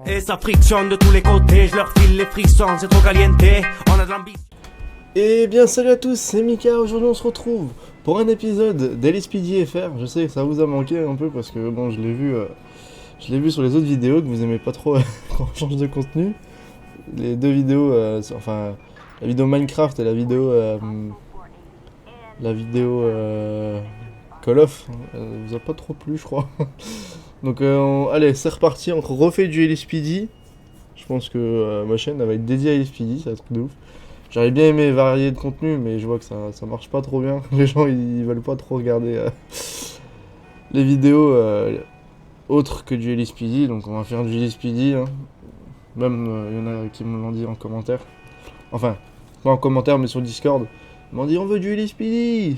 Et ça frictionne de tous les côtés, je leur file les frissons, c'est trop caliente, on a de l'ambition. Eh bien salut à tous, c'est Mika, aujourd'hui on se retrouve pour un épisode d'LSPD FR. Je sais que ça vous a manqué un peu parce que bon je l'ai vu sur les autres vidéos que vous aimez pas trop quand on change de contenu. Les deux vidéos, enfin la vidéo Minecraft et la vidéo Call of, vous a pas trop plu je crois. Donc allez c'est reparti, on refait du LSPD. Je pense que ma chaîne elle va être dédiée à LSPD, c'est un truc de ouf. J'aurais bien aimé varier de contenu, mais je vois que ça marche pas trop bien. Les gens ils veulent pas trop regarder les vidéos autres que du LSPD, donc on va faire du LSPD. Hein. Même il y en a qui me l'ont dit en commentaire. Enfin, pas en commentaire, mais sur Discord. Ils m'ont dit on veut du LSPD.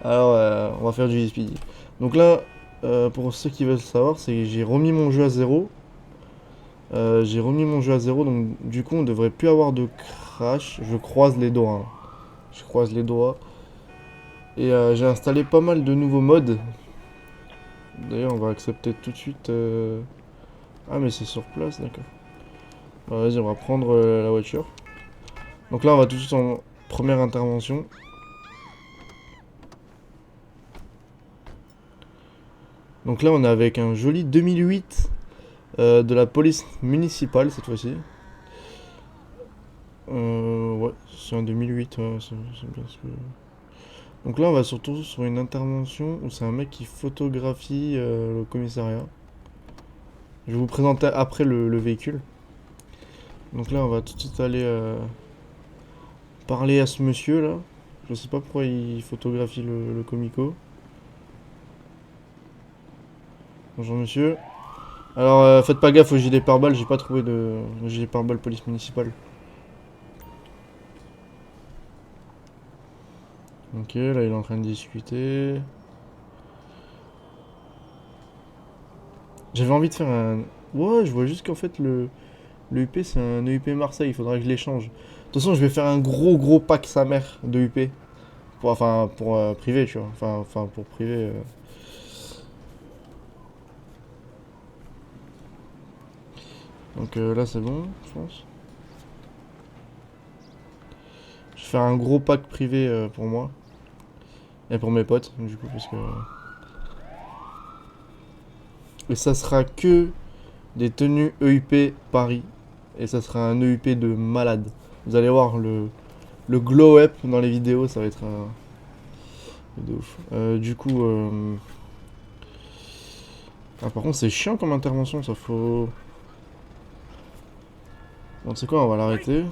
Alors on va faire du LSPD. Donc là, pour ceux qui veulent savoir, c'est que j'ai remis mon jeu à zéro. Donc du coup on devrait plus avoir de crash. Je croise les doigts. Hein. Je croise les doigts. Et j'ai installé pas mal de nouveaux mods. D'ailleurs on va accepter tout de suite. Ah mais c'est sur place, d'accord. Bah, vas-y on va prendre la voiture. Donc là on va tout de suite en première intervention. Donc là on est avec un joli 2008. De la police municipale cette fois-ci. Ouais, c'est un 2008, ouais, c'est bien ce que... Donc là on va surtout sur une intervention où c'est un mec qui photographie le commissariat. Je vais vous présenter après le véhicule. Donc là on va tout de suite aller parler à ce monsieur là. Je sais pas pourquoi il photographie le comico. Bonjour monsieur. Alors faites pas gaffe au gilet pare-balles, j'ai pas trouvé de gilet pare-balles police municipale. Ok, là il est en train de discuter. J'avais envie de faire un... Ouais, je vois juste qu'en fait le UP c'est un EUP Marseille, il faudra que je l'échange. De toute façon je vais faire un gros pack sa mère de UP. Pour privé tu vois, enfin pour privé. Donc là c'est bon, je pense. Je vais faire un gros pack privé pour moi. Et pour mes potes, du coup, parce que... Et ça sera que des tenues EUP Paris. Et ça sera un EUP de malade. Vous allez voir le glow up dans les vidéos, ça va être de ouf. Du coup... Ah, par contre, c'est chiant comme intervention, ça faut... Bon, tu sais quoi, on va l'arrêter.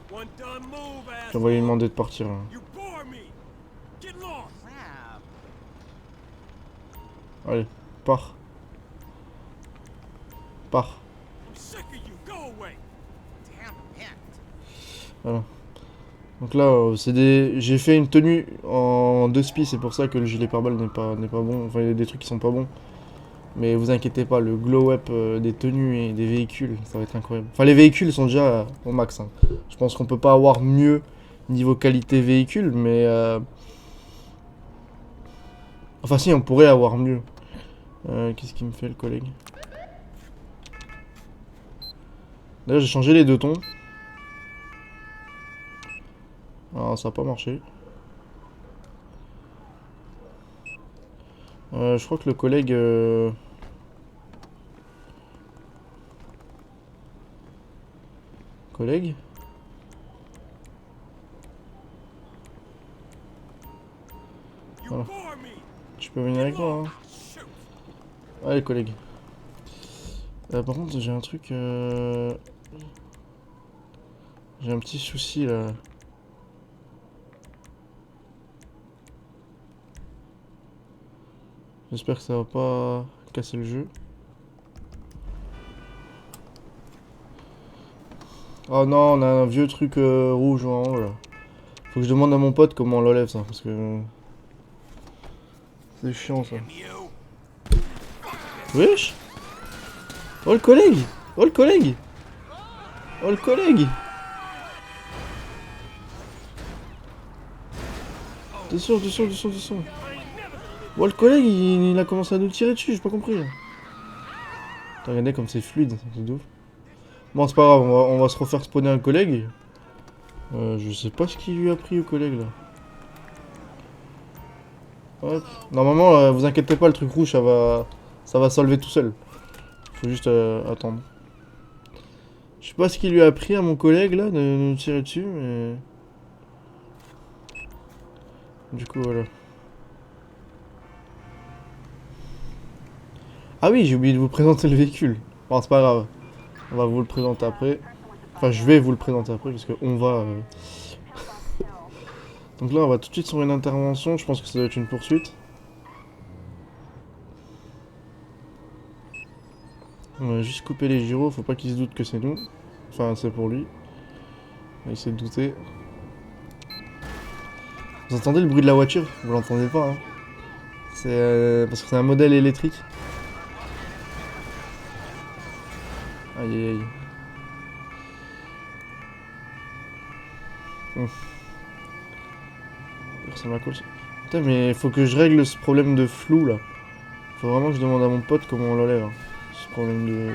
Puis on va lui demander de partir. Là. Allez, pars. Pars. Voilà. Donc là, j'ai fait une tenue en 2 spies, c'est pour ça que le gilet pare-balles n'est pas bon. Enfin, il y a des trucs qui sont pas bons. Mais vous inquiétez pas, le glow-up des tenues et des véhicules, ça va être incroyable. Enfin, les véhicules sont déjà au max. Hein. Je pense qu'on peut pas avoir mieux niveau qualité véhicule, mais... Enfin si, on pourrait avoir mieux. Qu'est-ce qu'il me fait le collègue? D'ailleurs, j'ai changé les 2 tons. Alors, ça n'a pas marché. Je crois que le collègue... Collègue? Voilà. Tu peux venir avec moi, hein. Allez, collègue. Par contre, j'ai un truc... J'ai un petit souci, là. J'espère que ça va pas casser le jeu. Oh non, on a un vieux truc rouge en haut là. Faut que je demande à mon pote comment on l'enlève ça, parce que... C'est chiant ça. Wesh. Oh le collègue. Oh le collègue. Oh le collègue. Attention. Oh le collègue il a commencé à nous tirer dessus, j'ai pas compris. Regardez comme c'est fluide, c'est de ouf. Bon, c'est pas grave, on va se refaire spawner un collègue. Je sais pas ce qu'il lui a pris au collègue là. Hop. Normalement, vous inquiétez pas, le truc rouge ça va s'enlever tout seul. Faut juste attendre. Je sais pas ce qu'il lui a pris à mon collègue là de nous tirer dessus, mais. Du coup, voilà. Ah oui, j'ai oublié de vous présenter le véhicule. Bon, c'est pas grave. On va vous le présenter après. Enfin, je vais vous le présenter après, parce qu'on va... Donc là, on va tout de suite sur une intervention. Je pense que ça doit être une poursuite. On va juste couper les gyros. Faut pas qu'il se doute que c'est nous. Enfin, c'est pour lui. Il va essayer de douter. Vous entendez le bruit de la voiture? Vous l'entendez pas, hein? C'est parce que c'est un modèle électrique. Aïe aïe aïe. Ça m'a cool. Putain, mais faut que je règle ce problème de flou là. Faut vraiment que je demande à mon pote comment on l'enlève. Hein. Ce problème de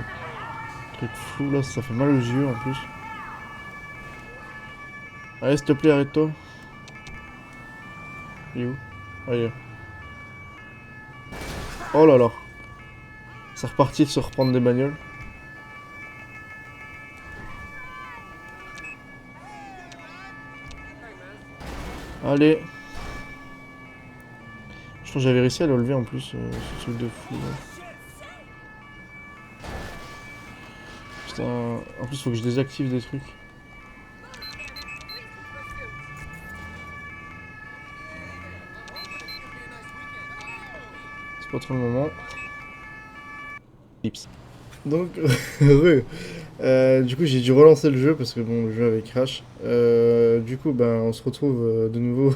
truc flou là, ça fait mal aux yeux en plus. Allez, s'il te plaît, arrête-toi. Il est où? Allez. Oh là là. C'est reparti de se reprendre des bagnoles. Allez. Je pense que j'avais réussi à le lever en plus, ce truc de fou là. Putain, en plus faut que je désactive des trucs. C'est pas trop le moment. Ips. Donc, heureux. Du coup j'ai dû relancer le jeu parce que bon le jeu avait crash. Du coup ben on se retrouve de nouveau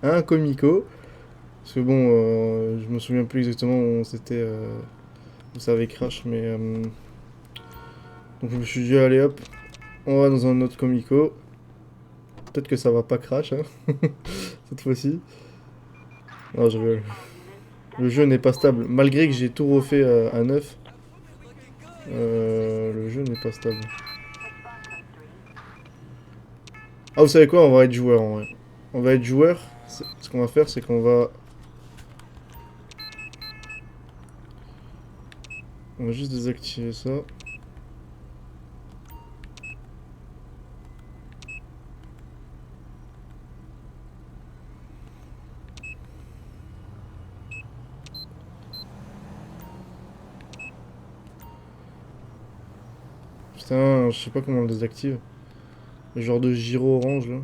à un comico. Parce que bon je me souviens plus exactement où c'était où ça avait crash mais donc je me suis dit allez hop on va dans un autre comico. Peut-être que ça va pas crash hein cette fois-ci. Non je rigole. Le jeu n'est pas stable. Malgré que j'ai tout refait à neuf. Le jeu n'est pas stable. Ah vous savez quoi, on va être joueur en vrai. On va être joueur. Ce qu'on va faire c'est qu'on va... On va juste désactiver ça. Putain, je sais pas comment on le désactive. Le genre de gyro orange là.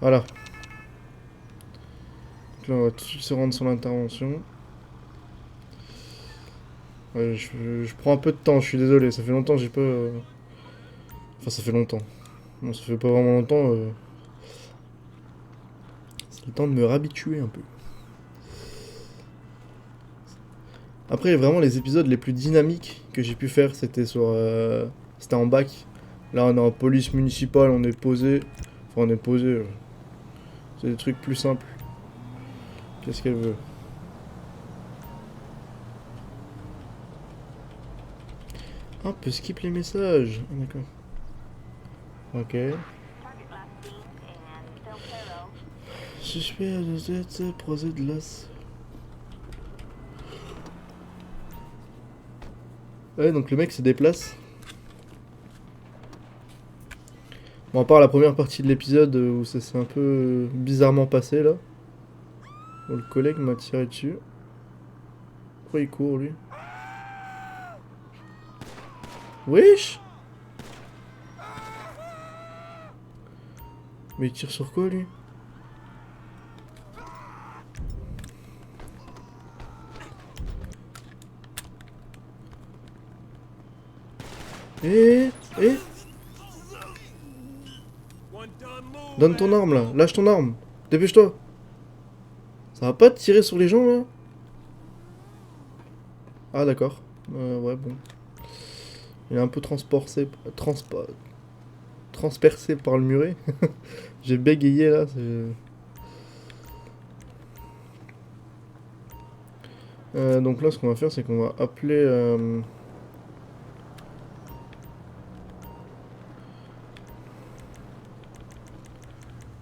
Voilà. Donc là on va tout de suite se rendre sur l'intervention. Ouais, je prends un peu de temps, je suis désolé, ça fait longtemps que j'ai pas... Enfin ça fait longtemps. Non ça fait pas vraiment longtemps. C'est le temps de me réhabituer un peu. Après vraiment les épisodes les plus dynamiques que j'ai pu faire c'était sur... C'était en bac. Là on est en police municipale, on est posé. Enfin on est posé. C'est des trucs plus simples. Qu'est-ce qu'elle veut? Ah, on peut skip les messages. Ah, d'accord. Ok. Suspect de tête, procès de l'as. Ouais, donc le mec se déplace. Bon, à part la première partie de l'épisode où ça s'est un peu bizarrement passé là. Bon, le collègue m'a tiré dessus. Pourquoi il court lui? Wesh! Mais il tire sur quoi lui? Eh. Donne ton arme là, lâche ton arme. Dépêche-toi. Ça va pas te tirer sur les gens là? Ah d'accord. Ouais bon. Il est un peu transpercé par le muret. J'ai bégayé là. Donc là, ce qu'on va faire, c'est qu'on va appeler.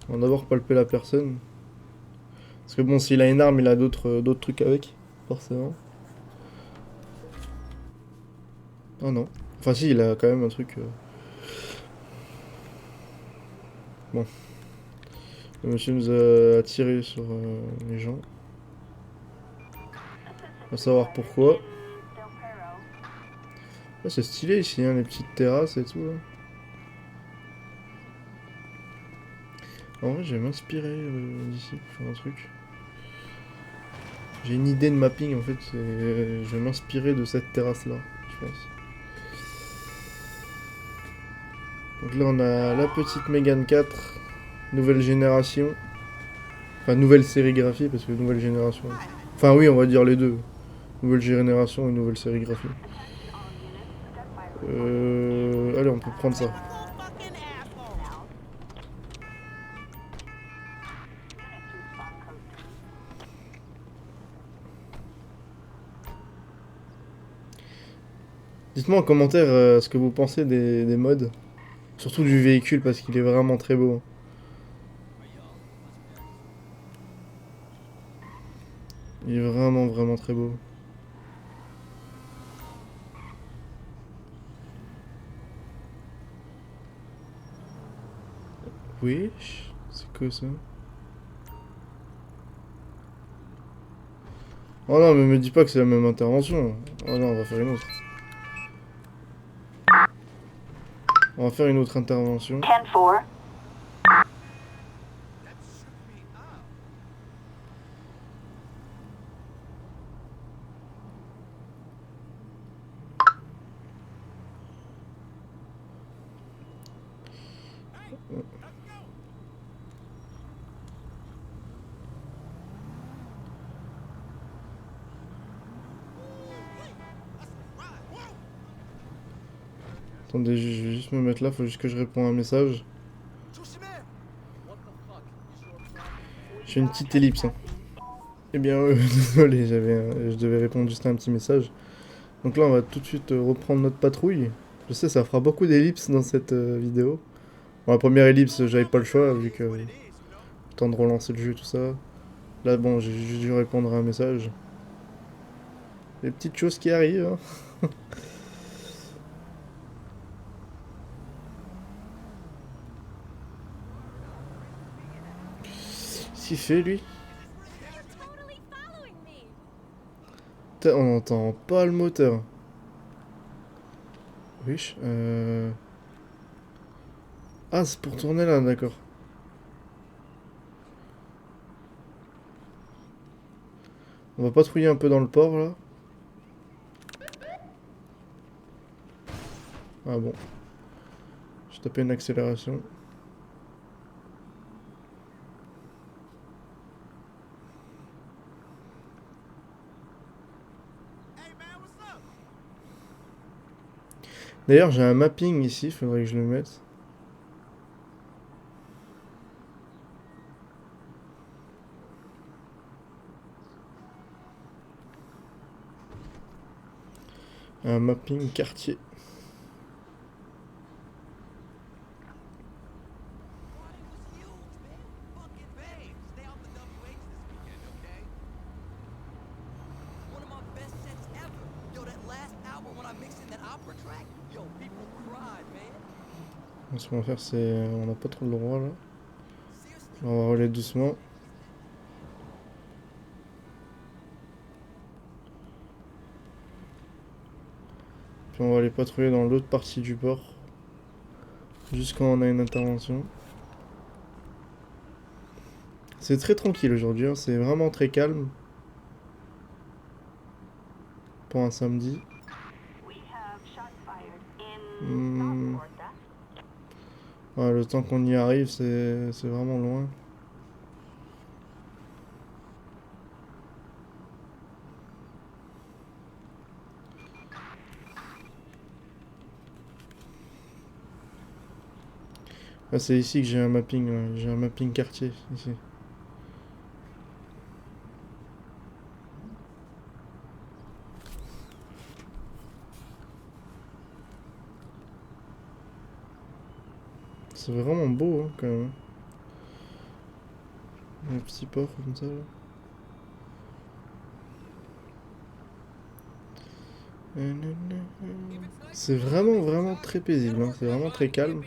On va d'abord palper la personne. Parce que bon, s'il a une arme, il a d'autres trucs avec, forcément. Ah non. Enfin si, il a quand même un truc. Bon. Le monsieur nous a tiré sur les gens. On va savoir pourquoi. Ah, c'est stylé ici, hein, les petites terrasses et tout. Là. En vrai, je vais m'inspirer d'ici pour faire un truc. J'ai une idée de mapping en fait. Je vais m'inspirer de cette terrasse là, je pense. Donc là, on a la petite Mégane 4, nouvelle génération. Enfin, nouvelle sérigraphie, parce que nouvelle génération. Enfin, oui, on va dire les deux. Nouvelle génération et nouvelle sérigraphie. Allez, on peut prendre ça. Dites-moi en commentaire ce que vous pensez des mods. Surtout du véhicule, parce qu'il est vraiment très beau. Il est vraiment, vraiment très beau. Wesh, c'est quoi ça? Oh non, mais me dis pas que c'est la même intervention. Oh non, on va faire une autre. On va faire une autre intervention. 10-4. Attendez, je vais juste me mettre là, faut juste que je réponde à un message. J'ai une petite ellipse. Hein. Eh bien, désolé, je devais répondre juste à un petit message. Donc là, on va tout de suite reprendre notre patrouille. Je sais, ça fera beaucoup d'ellipses dans cette vidéo. Bon, la première ellipse, j'avais pas le choix, vu que temps de relancer le jeu, tout ça. Là, bon, j'ai juste dû répondre à un message. Les petites choses qui arrivent. Hein. Qu'est-ce qu'il fait, lui? Putain, on n'entend pas le moteur. Wesh, Ah, c'est pour tourner là, d'accord. On va patrouiller un peu dans le port, là. Ah bon. Je tapais une accélération. D'ailleurs, j'ai un mapping ici, faudrait que je le mette. Un mapping quartier. Ce qu'on va faire, c'est... On n'a pas trop le droit, là. On va rouler doucement. Puis on va aller patrouiller dans l'autre partie du port. Juste quand on a une intervention. C'est très tranquille aujourd'hui, hein. C'est vraiment très calme. Pour un samedi. Ouais, le temps qu'on y arrive, c'est vraiment loin. Ah, c'est ici que j'ai un mapping, ouais. J'ai un mapping quartier, ici. C'est vraiment beau, hein, quand même. Un petit port comme ça, là. C'est vraiment, vraiment très paisible, hein. C'est vraiment très calme.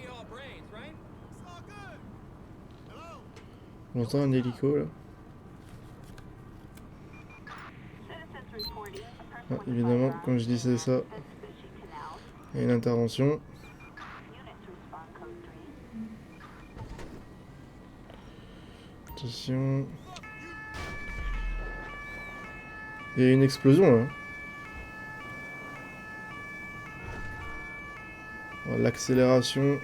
J'entends un hélico, là. Ah, évidemment, quand je disais ça, il y a une intervention. Attention. Il y a une explosion, là. L'accélération.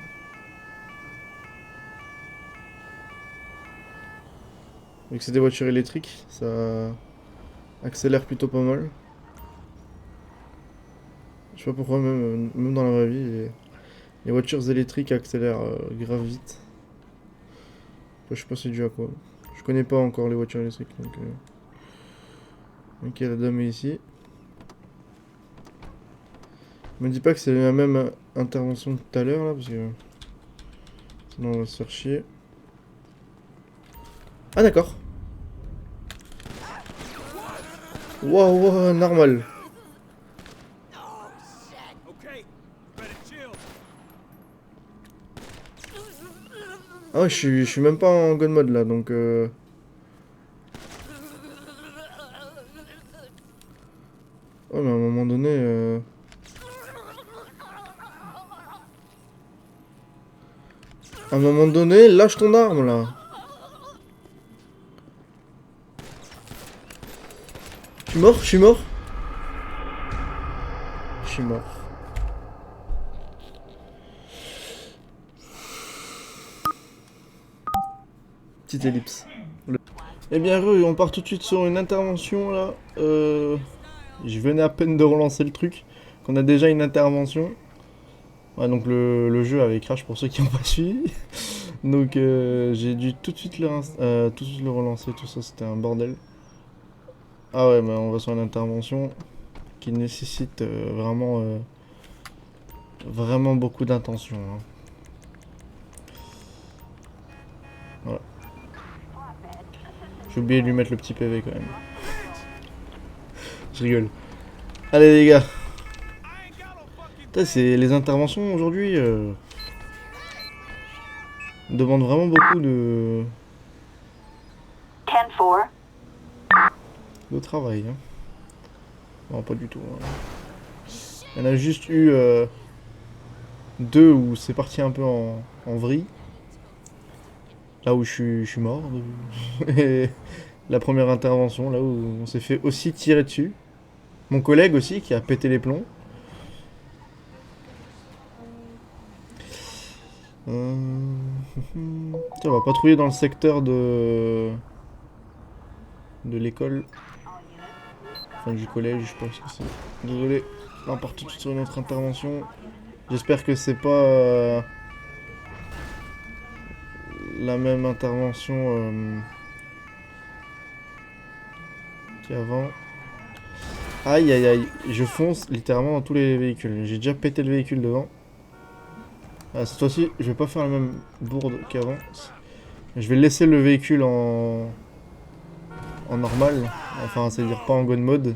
Vu que c'est des voitures électriques, ça accélère plutôt pas mal. Je sais pas pourquoi, même dans la vraie vie, les voitures électriques accélèrent grave vite. Enfin, je sais pas c'est dû à quoi. Je connais pas encore les voitures électriques, donc... Ok, la dame est ici. Me dis pas que c'est la même intervention que tout à l'heure, là, parce que... Sinon on va se faire chier. Ah d'accord. Waouh, wow, normal. Ah ouais, je suis même pas en god mode là, donc Oh, mais à un moment donné... À un moment donné, lâche ton arme là. Je suis mort, je suis mort. Je suis mort. Petite ellipse. Eh bien, on part tout de suite sur une intervention là. Je venais à peine de relancer le truc. Qu'on a déjà une intervention. Ouais, donc le jeu avait crash pour ceux qui n'ont pas suivi. Donc j'ai dû tout de suite le relancer. Tout ça, c'était un bordel. Ah ouais, mais on va sur une intervention qui nécessite vraiment beaucoup d'intention. Hein. Voilà. J'ai oublié de lui mettre le petit PV quand même. Je rigole. Allez les gars. Putain, c'est les interventions aujourd'hui demandent vraiment beaucoup de travail. Hein. Non, pas du tout. Hein. Il y en a juste eu deux où c'est parti un peu en vrille. Là où je suis mort. Et la première intervention, là où on s'est fait aussi tirer dessus. Mon collègue aussi qui a pété les plombs. Tiens, on va patrouiller dans le secteur de l'école. Enfin, du collège, je pense que c'est. Désolé, là on part tout de suite sur une autre intervention. J'espère que c'est pas la même intervention qu'avant. Aïe aïe aïe, je fonce littéralement dans tous les véhicules. J'ai déjà pété le véhicule devant. Ah, cette fois-ci, je vais pas faire la même bourde qu'avant. Je vais laisser le véhicule en normal. Enfin, c'est-à-dire pas en god mode.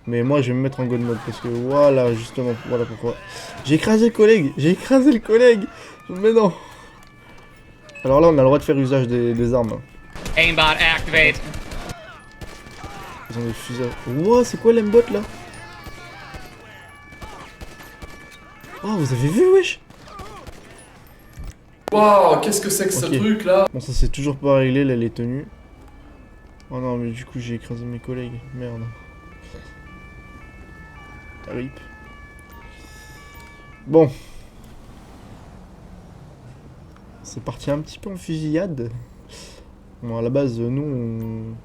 Mais moi, je vais me mettre en god mode parce que voilà, justement, voilà pourquoi. J'ai écrasé le collègue. J'ai écrasé le collègue. Mais non. Alors là, on a le droit de faire usage des armes. Aimbot activate. Ils ont des fusils. Wow, c'est quoi l'aimbot là? Oh, vous avez vu, wesh? Waouh, qu'est-ce que c'est que ce truc là? Bon, ça c'est toujours pas réglé, là, les tenues. Oh non, mais du coup, j'ai écrasé mes collègues. Merde. Rip. Bon. C'est parti un petit peu en fusillade. Bon, à la base, nous,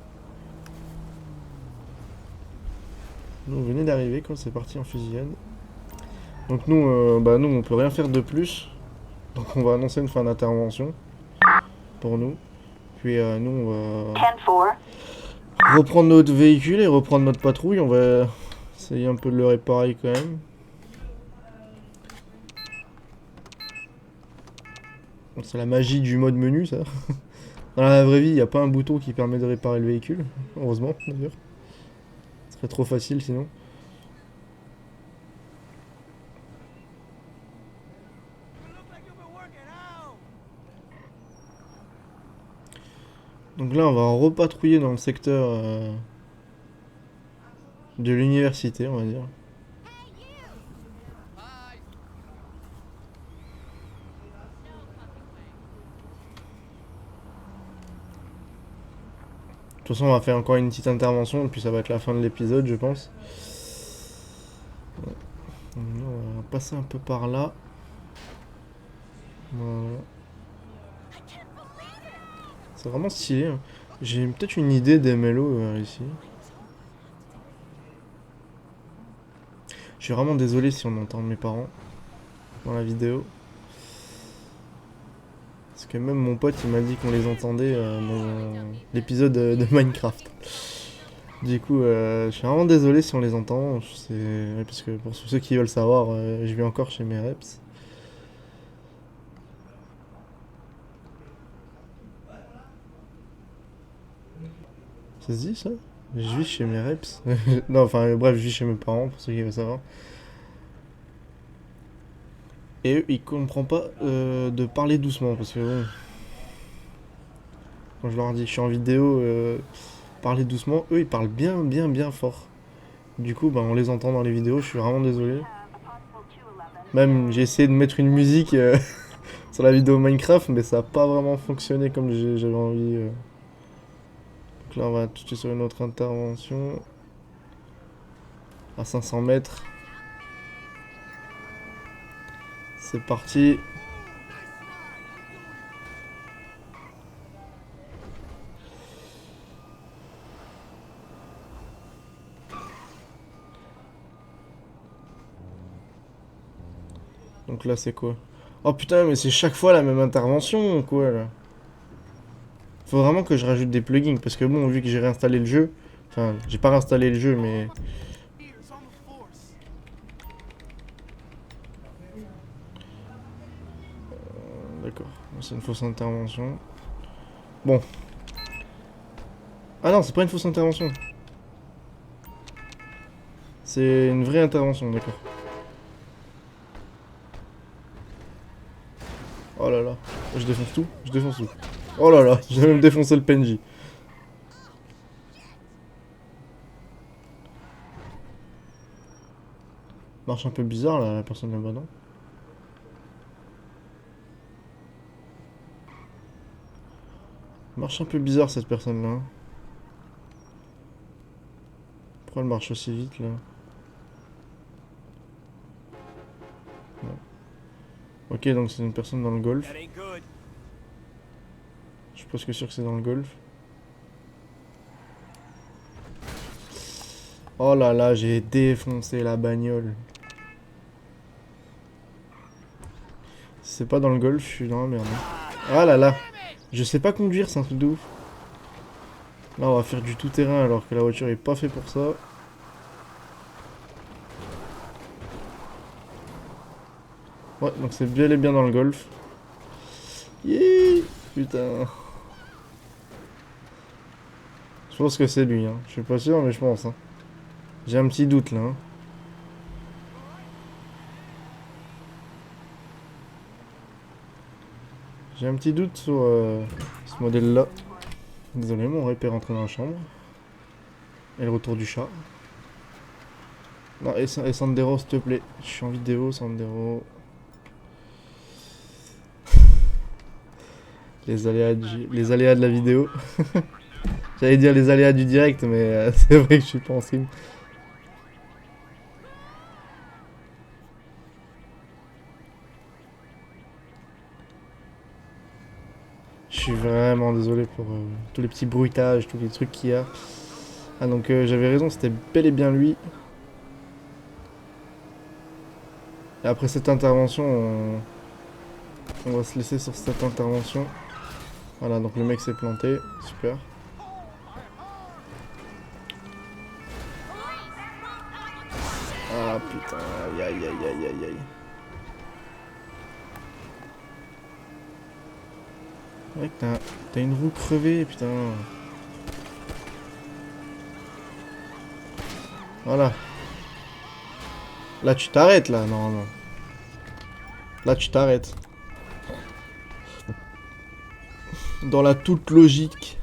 on venait d'arriver quand c'est parti en fusillade. Donc nous, nous, on peut rien faire de plus. Donc on va annoncer une fin d'intervention pour nous. Puis nous on va 10-4. reprendre notre véhicule et reprendre notre patrouille. On va essayer un peu de le réparer quand même. C'est la magie du mode menu, ça. Dans la vraie vie, il n'y a pas un bouton qui permet de réparer le véhicule. Heureusement, d'ailleurs. Ce serait trop facile sinon. Donc là, on va repatrouiller dans le secteur de l'université, on va dire. De toute façon, on va faire encore une petite intervention, et puis ça va être la fin de l'épisode, je pense. On va passer un peu par là. Voilà. C'est vraiment stylé. Hein. J'ai peut-être une idée d'MLO ici. Je suis vraiment désolé si on entend mes parents dans la vidéo. Parce que même mon pote il m'a dit qu'on les entendait dans l'épisode de Minecraft. Du coup, je suis vraiment désolé si on les entend. Parce que pour ceux qui veulent savoir, je vis encore chez mes reps. Ça se dit ça? Je vis chez mes reps. Non, enfin bref, je vis chez mes parents pour ceux qui veulent savoir. Et eux, ils comprennent pas de parler doucement parce que bon. Quand je leur dis je suis en vidéo, parler doucement, eux ils parlent bien fort. Du coup, bah, on les entend dans les vidéos, je suis vraiment désolé. Même j'ai essayé de mettre une musique sur la vidéo Minecraft, mais ça a pas vraiment fonctionné comme j'avais envie. Donc là, on va tout de suite sur une autre intervention. À 500 mètres. C'est parti. Donc là c'est quoi? Oh putain mais c'est chaque fois la même intervention quoi là. Faut vraiment que je rajoute des plugins parce que bon vu que j'ai réinstallé le jeu. Enfin j'ai pas réinstallé le jeu mais... D'accord, c'est une fausse intervention. Bon. Ah non, c'est pas une fausse intervention. C'est une vraie intervention, d'accord. Oh là là, je défonce tout, je défonce tout. Oh là là, j'ai même défoncé le PNJ. Marche un peu bizarre là, la personne là-bas, non? Marche un peu bizarre cette personne là. Pourquoi elle marche aussi vite là? Non. Ok donc c'est une personne dans le golf. Je suis presque sûr que c'est dans le golf. Oh là là, j'ai défoncé la bagnole. Si c'est pas dans le golf, je suis dans la merde. Ah là là. Je sais pas conduire, c'est un truc de ouf. Là, on va faire du tout-terrain alors que la voiture est pas faite pour ça. Ouais, donc c'est bien et bien dans le golf. Yeah, putain. Je pense que c'est lui, hein. Je suis pas sûr, mais je pense. Hein. J'ai un petit doute là. Hein. J'ai un petit doute sur ce modèle-là. Désolé, mon rep est rentré dans la chambre. Et le retour du chat. Non, et Sandero, s'il te plaît. Je suis en vidéo, Sandero. Les aléas de la vidéo. J'allais dire les aléas du direct, mais c'est vrai que je suis pas en stream. Je suis vraiment désolé pour tous les petits bruitages, tous les trucs qu'il y a. Ah donc j'avais raison, c'était bel et bien lui. Et après cette intervention, On va se laisser sur cette intervention. Voilà, donc le mec s'est planté. Super. Ah putain, aïe aïe aïe aïe aïe aïe. Ouais, t'as une roue crevée, putain. Voilà. Là, tu t'arrêtes, là, normalement. Là, tu t'arrêtes. Dans la toute logique.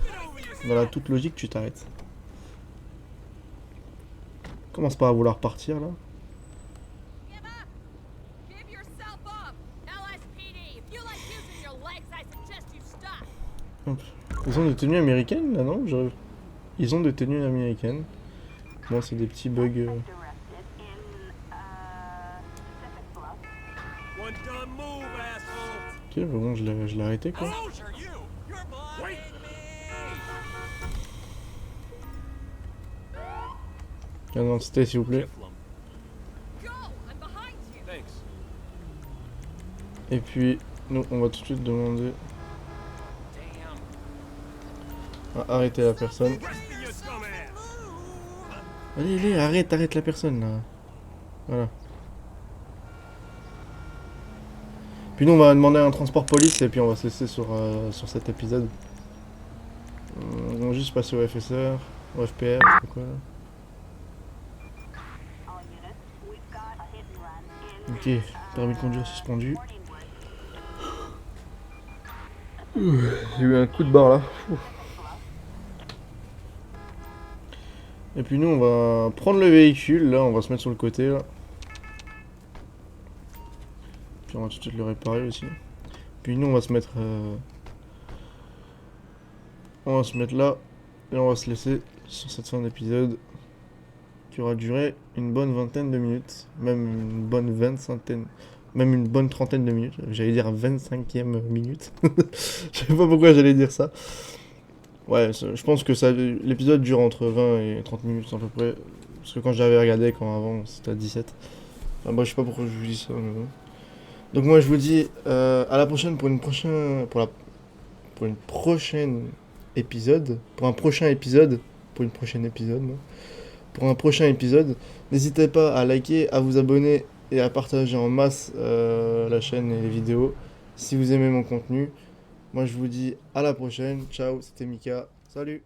Dans la toute logique, tu t'arrêtes. Commence pas à vouloir partir, là. Hop. Ils ont des tenues américaines, là, non? Ils ont des tenues américaines. Bon, c'est des petits bugs. Ok, bah bon, je l'ai arrêté, quoi. Carte d'identité, s'il vous plaît. Et puis, nous, on va tout de suite demander à arrêter la personne. Allez, allez, arrête la personne, là. Voilà. Puis nous, on va demander un transport police et puis on va se laisser sur cet épisode. On va juste passer au FSR, au FPR, je sais pas quoi. Ok, permis de conduire suspendu. J'ai eu un coup de barre là. Et puis nous on va prendre le véhicule, là on va se mettre sur le côté là. Puis on va tout de suite le réparer aussi. Puis nous on va se mettre là et on va se laisser sur cette fin d'épisode qui aura duré une bonne vingtaine de minutes, même une bonne même une bonne trentaine de minutes. J'allais dire 25e minute. Je sais pas pourquoi j'allais dire ça. Ouais, je pense que l'épisode dure entre 20 et 30 minutes à peu près. Parce que quand j'avais regardé, quand avant, c'était à 17. Enfin, bah, je sais pas pourquoi je vous dis ça. Mais bon. Donc moi, je vous dis à la prochaine pour un prochain épisode. Pour un prochain épisode. Non. Pour un prochain épisode. N'hésitez pas à liker, à vous abonner et à partager en masse la chaîne et les vidéos. Si vous aimez mon contenu. Moi je vous dis à la prochaine, ciao, c'était Mika, salut!